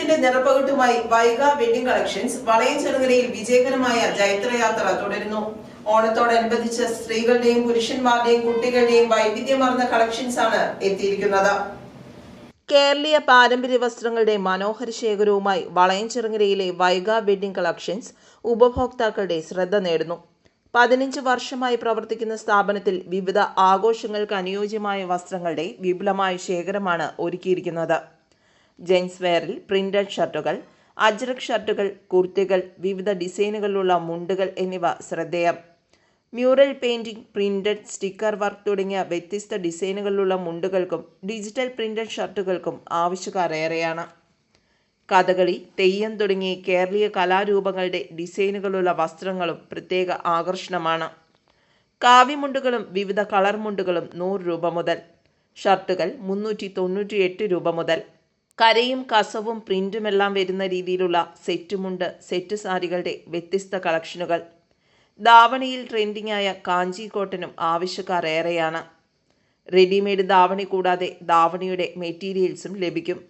ജീവിതത്തിന്റെ നിറപ്പകട്ടുമായി Vaiga wedding collections വളയംചെറുങ്ങരയിൽ വിജയകരമായ ജൈത്രയാത്ര തുടരുന്നു. ഓണത്തോടനുബന്ധിച്ച് സ്ത്രീകളുടെയും പുരുഷന്മാരുടെയും കുട്ടികളുടെയും വൈവിധ്യമാർന്ന കളക്ഷൻസ് ആണ് എത്തിയിരിക്കുന്നത്. കേരളീയ പാരമ്പര്യ വസ്ത്രങ്ങളുടെ മനോഹര ശേഖരവുമായി വളയംചെറുങ്ങരയിലെ വൈഗ വെഡിംഗ് കളക്ഷൻസ് ഉപഭോക്താക്കളുടെ ശ്രദ്ധ നേടുന്നു. 15 വർഷമായി പ്രവർത്തിക്കുന്ന സ്ഥാപനത്തിൽ വിവിധ ആഘോഷങ്ങൾക്ക് അനുയോജ്യമായ വസ്ത്രങ്ങളുടെ വിപുലമായ ശേഖരമാണ് ഒരുക്കിയിരിക്കുന്നത്. ജെൻസ് വെയറിൽ പ്രിന്റഡ് ഷർട്ടുകൾ, അജ്രക് ഷർട്ടുകൾ, കുർത്തികൾ, വിവിധ ഡിസൈനുകളിലുള്ള മുണ്ടുകൾ എന്നിവ ശ്രദ്ധേയം. Mural painting, printed sticker work തുടങ്ങിയ വ്യത്യസ്ത ഡിസൈനുകളിലുള്ള മുണ്ടുകൾക്കും ഡിജിറ്റൽ പ്രിന്റഡ് ഷർട്ടുകൾക്കും ആവശ്യക്കാർ ഏറെയാണ്. കഥകളി, തെയ്യം തുടങ്ങിയ കേരളീയ കലാരൂപങ്ങളുടെ ഡിസൈനുകളുള്ള വസ്ത്രങ്ങളും പ്രത്യേക ആകർഷണമാണ്. കാവ്യമുണ്ടുകളും വിവിധ കളർ മുണ്ടുകളും 100 രൂപ മുതൽ, ഷർട്ടുകൾ 398 രൂപ മുതൽ, കരയും കസവും പ്രിന്റുമെല്ലാം വരുന്ന രീതിയിലുള്ള സെറ്റ് മുണ്ട്, സെറ്റ് സാരികളുടെ വ്യത്യസ്ത കളക്ഷനുകൾ. ധാവണിയിൽ ട്രെൻഡിംഗ് ആയ കാഞ്ചി കോട്ടനും ആവശ്യക്കാർ ഏറെയാണ്. റെഡിമെയ്ഡ് ധാവണി കൂടാതെ ധാവണിയുടെ മെറ്റീരിയൽസും ലഭിക്കും.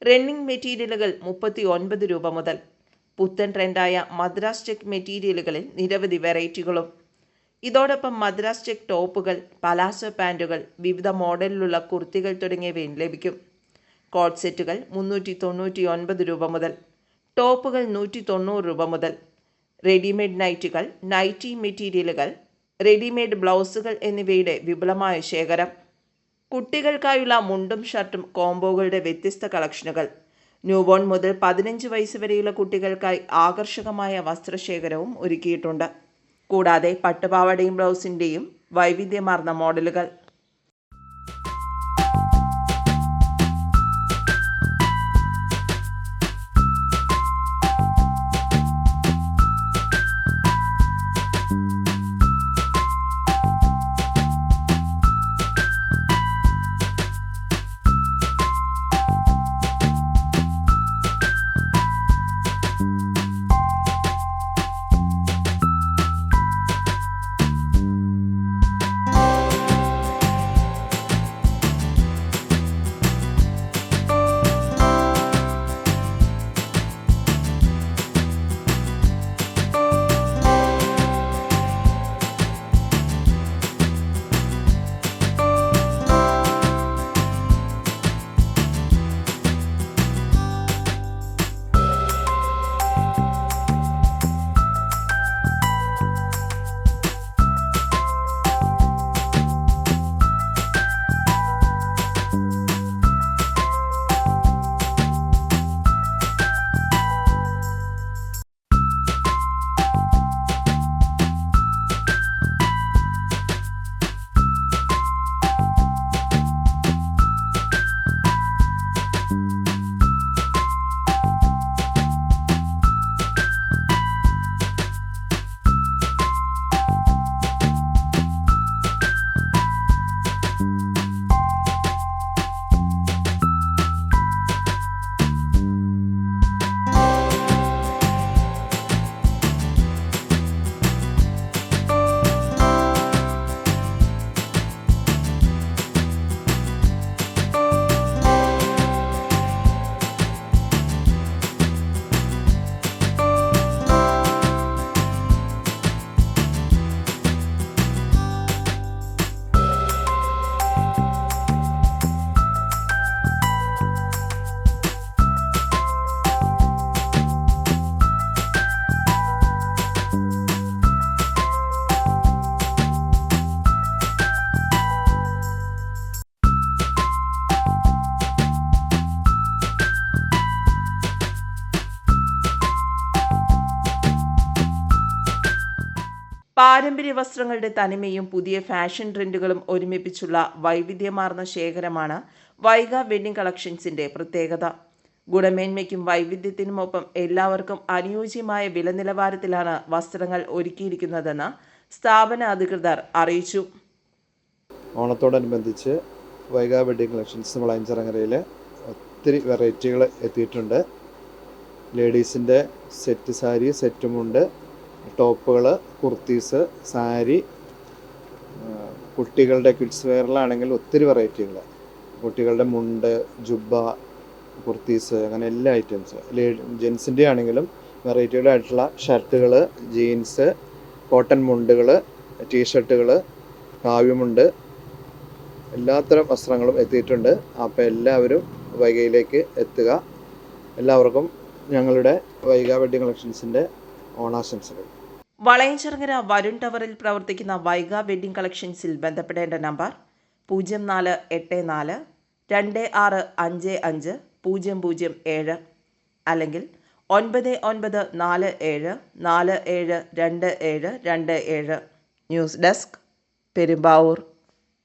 റണ്ണിംഗ് മെറ്റീരിയലുകൾ 39 രൂപ മുതൽ, പുത്തൻ ട്രെൻഡായ മദ്രാസ് ചെക്ക് മെറ്റീരിയലുകളിൽ നിരവധി വെറൈറ്റികളും. ഇതോടൊപ്പം മദ്രാസ് ചെക്ക് ടോപ്പുകൾ, പലാസോ പാൻറ്റുകൾ, വിവിധ മോഡലിലുള്ള കുർത്തികൾ തുടങ്ങിയവയും ലഭിക്കും. കോട്ട് സെറ്റുകൾ 399 രൂപ മുതൽ, ടോപ്പുകൾ 190 രൂപ മുതൽ, റെഡിമെയ്ഡ് നൈറ്റികൾ, നൈറ്റി മെറ്റീരിയലുകൾ, റെഡിമെയ്ഡ് ബ്ലൗസുകൾ എന്നിവയുടെ വിപുലമായ ശേഖരം. കുട്ടികൾക്കായുള്ള മുണ്ടും ഷർട്ടും കോംബോകളുടെ വ്യത്യസ്ത കളക്ഷനുകൾ. ന്യൂബോൺ മുതൽ 15 വയസ്സ് വരെയുള്ള കുട്ടികൾക്കായി ആകർഷകമായ വസ്ത്രശേഖരവും ഒരുക്കിയിട്ടുണ്ട്. കൂടാതെ പട്ടുപാവാടയും ബ്ലൗസിൻ്റെയും വൈവിധ്യമാർന്ന മോഡലുകൾ. പാരമ്പര്യ വസ്ത്രങ്ങളുടെ തനിമയും പുതിയ ഫാഷൻ ട്രെൻഡുകളും ഒരുമിപ്പിച്ചുള്ള വൈവിധ്യമാർന്ന ശേഖരമാണ് വൈഗ വെഡിംഗ് കളക്ഷൻസിന്റെ പ്രത്യേകത. ഗുണമേന്മയ്ക്കും വൈവിധ്യത്തിനുമൊപ്പം എല്ലാവർക്കും അനുയോജ്യമായ വില നിലവാരത്തിലാണ് വസ്ത്രങ്ങൾ ഒരുക്കിയിരിക്കുന്നതെന്ന് സ്ഥാപന അധികൃതർ അറിയിച്ചു. ഓണത്തോടനുബന്ധിച്ച് വൈഗ വെഡിംഗ് കളക്ഷൻസ് വളയംചെറുങ്ങരയിൽ ഒത്തിരി വെറൈറ്റികൾ എത്തിയിട്ടുണ്ട്. ലേഡീസിൻ്റെ സെറ്റ് സാരി, സെറ്റുമുണ്ട്, ടോപ്പുകൾ, കുർത്തീസ്, സാരി, കുട്ടികളുടെ കിഡ്സ് വെയറിലാണെങ്കിൽ ഒത്തിരി വെറൈറ്റികൾ, കുട്ടികളുടെ മുണ്ട്, ജുബ്ബ, കുർത്തീസ്, അങ്ങനെ എല്ലാ ഐറ്റംസ്, ജെൻസിൻ്റെ ആണെങ്കിലും വെറൈറ്റിയുടെ ആയിട്ടുള്ള ഷർട്ടുകൾ, ജീൻസ്, കോട്ടൺ മുണ്ടുകൾ, ടീഷർട്ടുകൾ, കാവ്യമുണ്ട്, എല്ലാത്തരം വസ്ത്രങ്ങളും എത്തിയിട്ടുണ്ട്. അപ്പോൾ എല്ലാവരും വൈഗയിലേക്ക് എത്തുക. എല്ലാവർക്കും ഞങ്ങളുടെ വൈഗ വെഡ്ഡിംഗ് കളക്ഷൻസിൻ്റെ ഓണാശംസകൾ. വളയഞ്ചിറങ്ങര വരുൺ ടവറിൽ പ്രവർത്തിക്കുന്ന വൈഗ വെഡ്ഡിംഗ് കളക്ഷൻസിൽ ബന്ധപ്പെടേണ്ട നമ്പർ 0484 2655 007 അല്ലെങ്കിൽ 9947 472727. News desk, Perumbavoor.